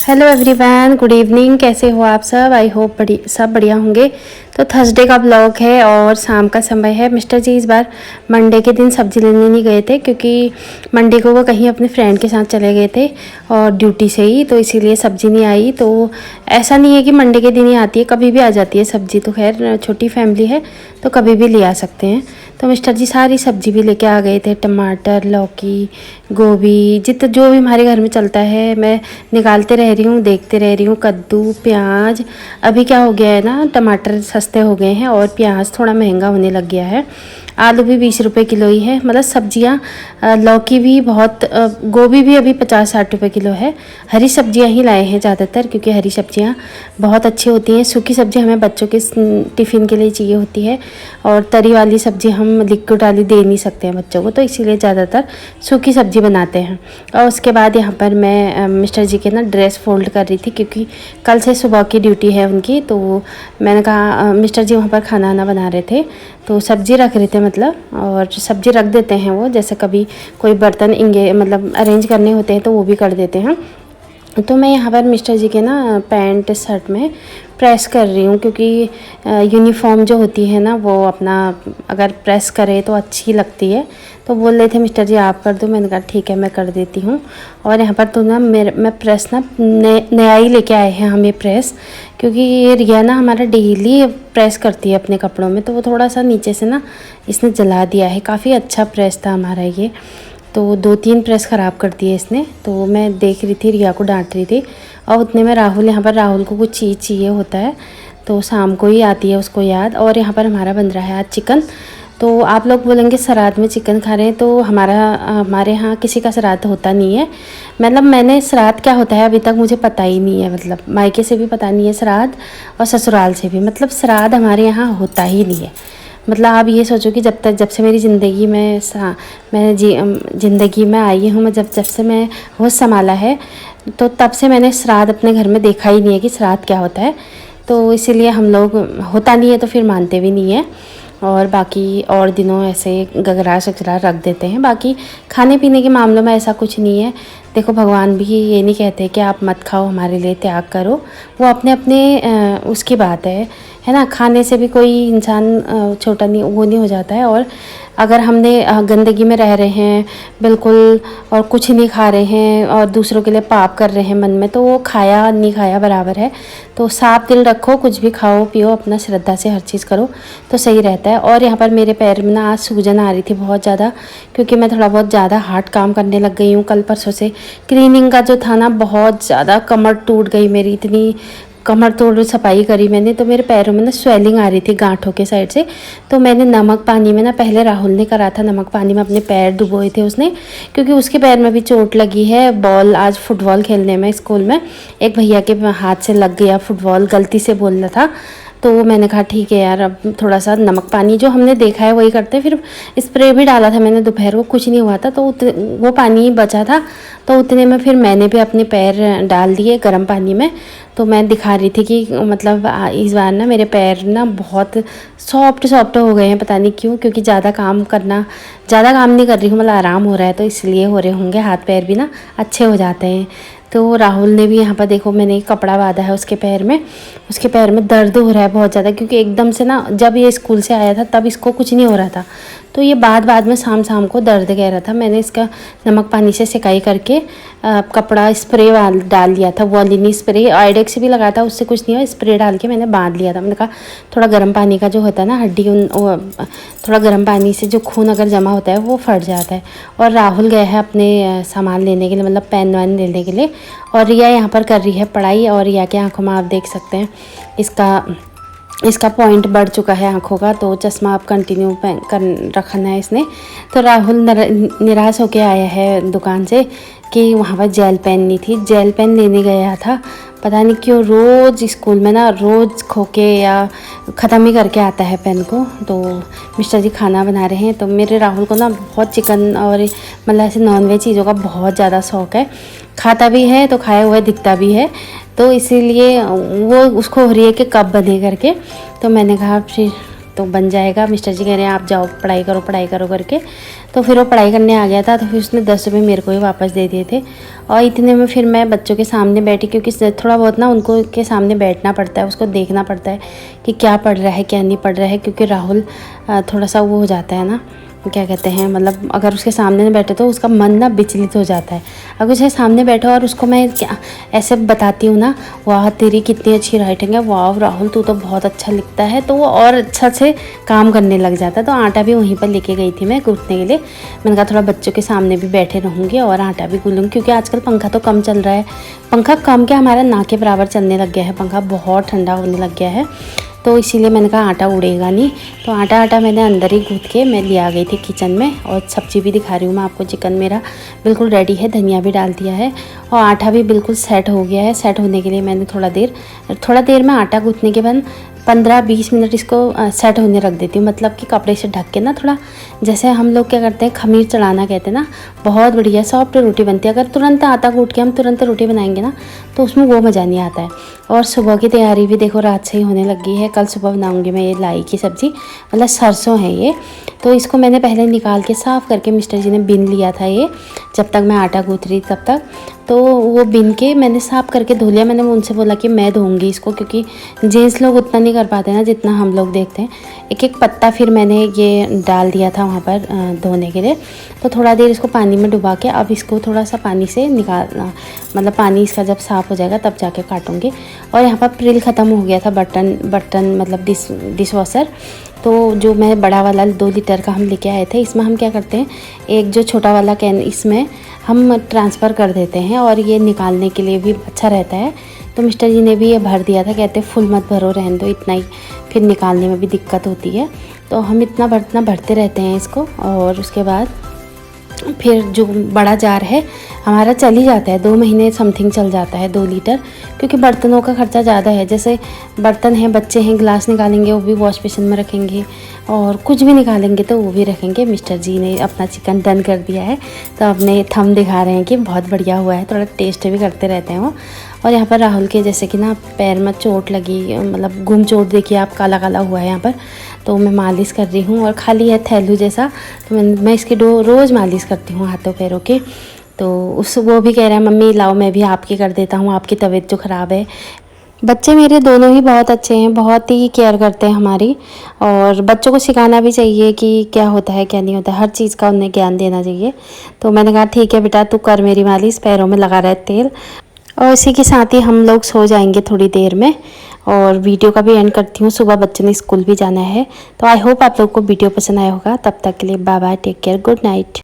Hello everyone, good evening. कैसे हो आप सब? आई होप सब बढ़िया होंगे। तो थर्सडे का ब्लॉग है और शाम का समय है। मिस्टर जी इस बार मंडे के दिन सब्ज़ी लेने नहीं गए थे क्योंकि मंडे को वो कहीं अपने फ्रेंड के साथ चले गए थे और ड्यूटी से ही, तो इसीलिए सब्ज़ी नहीं आई। तो ऐसा नहीं है कि मंडे के दिन ही आती है, कभी भी आ जाती है सब्ज़ी। तो खैर छोटी फैमिली है तो कभी भी ले आ सकते हैं। तो मिस्टर जी सारी सब्ज़ी भी लेके आ गए थे, टमाटर, लौकी, गोभी, जो भी हमारे घर में चलता है मैं निकालते रह रही हूँ, देखते रह रही हूँ। कद्दू, प्याज, अभी क्या हो गया है ना, टमाटर सस्ते हो गए हैं और प्याज थोड़ा महंगा होने लग गया है। आलू भी 20 रुपये किलो ही है, मतलब सब्जियाँ। लौकी भी बहुत, गोभी भी अभी 50-60 रुपये किलो है। हरी सब्जियाँ ही लाए हैं ज़्यादातर क्योंकि हरी सब्जियाँ बहुत अच्छी होती हैं। सूखी सब्जी हमें बच्चों के टिफ़िन के लिए चाहिए होती है और तरी वाली सब्ज़ी हम लिक्विड वाली दे नहीं सकते हैं बच्चों को, तो इसीलिए ज़्यादातर सूखी सब्ज़ी बनाते हैं। और उसके बाद यहाँ पर मैं मिस्टर जी के ना ड्रेस फोल्ड कर रही थी क्योंकि कल से सुबह की ड्यूटी है उनकी। तो मैंने कहा, मिस्टर जी वहाँ पर खाना वाना बना रहे थे तो सब्ज़ी रख रहे थे, मतलब, और सब्ज़ी रख देते हैं वो, जैसे कभी कोई बर्तन मतलब अरेंज करने होते हैं तो वो भी कर देते हैं। तो मैं यहाँ पर मिस्टर जी के ना पैंट शर्ट में प्रेस कर रही हूँ क्योंकि यूनिफॉर्म जो होती है ना वो अपना अगर प्रेस करे तो अच्छी लगती है। तो बोल रहे थे मिस्टर जी आप कर दो, मैंने कहा ठीक है मैं कर देती हूँ। और यहाँ पर तो ना मैं प्रेस ना नया ही लेके आए हैं हम ये प्रेस, क्योंकि ये रिया ना हमारा डेली प्रेस करती है अपने कपड़ों में, तो वो थोड़ा सा नीचे से ना इसने जला दिया है। काफ़ी अच्छा प्रेस था हमारा ये, तो 2-3 प्रेस ख़राब कर दिए इसने। तो मैं देख रही थी, रिया को डांट रही थी। और उतने में राहुल, यहाँ पर राहुल को कुछ चीज़ चाहिए होता है तो शाम को ही आती है उसको याद। और यहाँ पर हमारा बन रहा है आज चिकन। तो आप लोग बोलेंगे श्राद्ध में चिकन खा रहे हैं, तो हमारे यहाँ किसी का श्राद्ध होता नहीं है। मतलब मैंने श्राद्ध क्या होता है अभी तक मुझे पता ही नहीं है, मतलब मायके से भी पता नहीं है श्राद्ध और ससुराल से भी, मतलब श्राद्ध हमारे यहाँ होता ही नहीं है। मतलब आप ये सोचो कि जब से मेरी ज़िंदगी में ज़िंदगी में आई हूँ, मैं जब से मैं होश संभाला है तो तब से मैंने श्राद्ध अपने घर में देखा ही नहीं है कि श्राद्ध क्या होता है। तो इसीलिए हम लोग, होता नहीं है तो फिर मानते भी नहीं है। और बाकी और दिनों ऐसे गगरा शगरा रख देते हैं। बाकी खाने पीने के मामलों में ऐसा कुछ नहीं है। देखो भगवान भी ये नहीं कहते कि आप मत खाओ, हमारे लिए त्याग करो। वो अपने अपने उसकी बात है ना। खाने से भी कोई इंसान छोटा नहीं, वो नहीं हो जाता है। और अगर हमने गंदगी में रह रहे हैं बिल्कुल और कुछ नहीं खा रहे हैं और दूसरों के लिए पाप कर रहे हैं मन में, तो वो खाया नहीं खाया बराबर है। तो साफ दिल रखो, कुछ भी खाओ पियो, अपना श्रद्धा से हर चीज़ करो तो सही रहता है। और यहाँ पर मेरे पैर में ना आज सूजन आ रही थी बहुत ज़्यादा, क्योंकि मैं थोड़ा बहुत ज़्यादा हार्ड काम करने लग गई हूँ। कल परसों से क्लीनिंग का जो था ना, बहुत ज़्यादा कमर टूट गई मेरी, इतनी कमर तोड़ सफाई करी मैंने, तो मेरे पैरों में ना स्वेलिंग आ रही थी गांठों के साइड से। तो मैंने नमक पानी में ना, पहले राहुल ने करा था नमक पानी में अपने पैर डुबोए थे उसने, क्योंकि उसके पैर में भी चोट लगी है। बॉल आज फुटबॉल खेलने में स्कूल में एक भैया के हाथ से लग गया फुटबॉल, गलती से बोलना था। तो मैंने कहा ठीक है यार, अब थोड़ा सा नमक पानी जो हमने देखा है वही करते हैं। फिर स्प्रे भी डाला था मैंने दोपहर को, कुछ नहीं हुआ था, तो वो पानी बचा था। तो उतने में फिर मैंने भी अपने पैर डाल दिए गर्म पानी में। तो मैं दिखा रही थी कि मतलब इस बार ना मेरे पैर ना बहुत सॉफ्ट हो गए हैं, पता नहीं क्यों, क्योंकि ज़्यादा काम नहीं कर रही हूँ, मतलब आराम हो रहा है तो इसलिए हो रहे होंगे। हाथ पैर भी ना अच्छे हो जाते हैं। तो राहुल ने भी यहाँ पर देखो, मैंने एक कपड़ा बांधा है उसके पैर में दर्द हो रहा है बहुत ज़्यादा, क्योंकि एकदम से ना जब ये स्कूल से आया था तब इसको कुछ नहीं हो रहा था, तो ये बाद में शाम को दर्द कह रहा था। मैंने इसका नमक पानी से सिकाई करके कपड़ा स्प्रे डाल लिया था, वॉलिनी स्प्रे, आइडेक्स भी लगाया था, उससे कुछ नहीं हुआ, स्प्रे डाल के मैंने बांध लिया था। मैंने कहा थोड़ा गर्म पानी का जो होता है ना हड्डी, थोड़ा गर्म पानी से जो खून अगर जमा होता है वो फट जाता है। और राहुल गया है अपने सामान लेने के लिए, मतलब पेन वैन लेने के लिए, और रिया यहाँ पर कर रही है पढ़ाई। और रिया की आंखों में आप देख सकते हैं इसका पॉइंट बढ़ चुका है आंखों का, तो चश्मा आप कंटिन्यू कर रखना है इसने। तो राहुल निराश होकर आया है दुकान से कि वहाँ पर जेल पेन नहीं थी। जेल पेन लेने गया था, पता नहीं क्यों रोज़ स्कूल में ना रोज़ खो के या ख़त्म ही करके आता है पेन को। तो मिस्टर जी खाना बना रहे हैं, तो मेरे राहुल को ना बहुत चिकन और मतलब ऐसे नॉनवेज चीज़ों का बहुत ज़्यादा शौक़ है, खाता भी है तो खाया हुआ दिखता भी है, तो इसीलिए वो उसको हो रही है कि कब बने करके। तो मैंने कहा फिर तो बन जाएगा। मिस्टर जी कह रहे हैं आप जाओ पढ़ाई करो करके। तो फिर वो पढ़ाई करने आ गया था, तो फिर उसने 10 रुपये मेरे को ही वापस दे दिए थे। और इतने में फिर मैं बच्चों के सामने बैठी, क्योंकि थोड़ा बहुत ना उनको के सामने बैठना पड़ता है, उसको देखना पड़ता है कि क्या पढ़ रहा है क्या नहीं पढ़ रहा है, क्योंकि राहुल थोड़ा सा वो हो जाता है ना, क्या कहते हैं, मतलब अगर उसके सामने नहीं बैठे तो उसका मन ना विचलित हो जाता है। अगर उसके सामने बैठो और उसको मैं क्या ऐसे बताती हूँ ना, वाह तेरी कितनी अच्छी राइटिंग है, वाह राहुल तू तो बहुत अच्छा लिखता है, तो वो और अच्छा से काम करने लग जाता है। तो आटा भी वहीं पर लेके गई थी मैं गूँथने के लिए। मैंने कहा थोड़ा बच्चों के सामने भी बैठे रहूँगी और आटा भी गूँलूँगी, क्योंकि आजकल पंखा तो कम चल रहा है। पंखा कम क्या, हमारा ना के बराबर चलने लग गया है पंखा, बहुत ठंडा होने लग गया है। तो इसीलिए मैंने कहा आटा उड़ेगा नहीं, तो आटा मैंने अंदर ही गूँथ के मैं ले आ गई थी किचन में। और सब्ज़ी भी दिखा रही हूँ मैं आपको, चिकन मेरा बिल्कुल रेडी है, धनिया भी डाल दिया है और आटा भी बिल्कुल सेट हो गया है। सेट होने के लिए मैंने थोड़ा देर में आटा गूँथने के बाद 15-20 मिनट इसको सेट होने रख देती हूँ, मतलब कि कपड़े से ढक के ना, थोड़ा जैसे हम लोग क्या करते हैं खमीर चढ़ाना कहते हैं ना, बहुत बढ़िया सॉफ्ट रोटी बनती है। अगर तुरंत आटा गूँथ के हम तुरंत रोटी बनाएंगे ना तो उसमें वो मज़ा नहीं आता है। और सुबह की तैयारी भी देखो रात से ही होने लगी है। कल सुबह बनाऊंगी मैं ये लाई की सब्ज़ी, मतलब सरसों है ये। तो इसको मैंने पहले निकाल के साफ़ करके मिस्टर जी ने बिन लिया था ये, जब तक मैं आटा गूँथ रही तब तक। तो वो बिन के मैंने साफ़ करके धो लिया। मैंने उनसे बोला कि मैं धोऊंगी इसको, क्योंकि जेंट्स लोग उतना नहीं कर पाते ना जितना हम लोग देखते हैं। एक एक पत्ता फिर मैंने ये डाल दिया था वहाँ पर धोने के लिए। तो थोड़ा देर इसको पानी में डुबा के अब इसको थोड़ा सा पानी से निकालना, मतलब पानी इसका जब साफ़ हो जाएगा तब जाके काटूँगी। और यहाँ पर प्रिल ख़त्म हो गया था बर्तन मतलब डिश वॉशर। तो जो मैं बड़ा वाला 2 लीटर का हम लेके आए थे, इसमें हम क्या करते हैं, एक जो छोटा वाला कैन इसमें हम ट्रांसफ़र कर देते हैं और ये निकालने के लिए भी अच्छा रहता है। तो मिस्टर जी ने भी ये भर दिया था, कहते फुल मत भरो, रहने दो इतना ही, फिर निकालने में भी दिक्कत होती है। तो हम इतना भरते रहते हैं इसको। और उसके बाद फिर जो बड़ा जार है हमारा चल ही जाता है, 2 महीने समथिंग चल जाता है 2 लीटर, क्योंकि बर्तनों का खर्चा ज़्यादा है। जैसे बर्तन हैं, बच्चे हैं, गिलास निकालेंगे वो भी वॉश बेसिन में रखेंगे, और कुछ भी निकालेंगे तो वो भी रखेंगे। मिस्टर जी ने अपना चिकन डन कर दिया है, तो अपने थंब दिखा रहे हैं कि बहुत बढ़िया हुआ है, थोड़ा टेस्ट भी करते रहते हैं वो। और यहाँ पर राहुल के जैसे कि ना पैर में चोट लगी, मतलब गुम चोट देखिए आप, काला काला हुआ है यहाँ पर। तो मैं मालिश कर रही हूँ, और खाली है थैलू जैसा, तो मैं इसकी रोज़ मालिश करती हूँ हाथों पैरों के। तो वो भी कह रहा है मम्मी लाओ मैं भी आपकी कर देता हूँ, आपकी तबीयत जो ख़राब है। बच्चे मेरे दोनों ही बहुत अच्छे हैं, बहुत ही केयर करते हैं हमारी। और बच्चों को सिखाना भी चाहिए कि क्या होता है क्या नहीं होता, हर चीज़ का उन्हें ज्ञान देना चाहिए। तो मैंने कहा ठीक है बेटा तू कर मेरी मालिश, पैरों में लगा रहा है तेल। और इसी के साथ ही हम लोग सो जाएंगे थोड़ी देर में, और वीडियो का भी एंड करती हूँ। सुबह बच्चों ने स्कूल भी जाना है। तो आई होप आप लोग को वीडियो पसंद आया होगा। तब तक के लिए bye bye, take care, good night.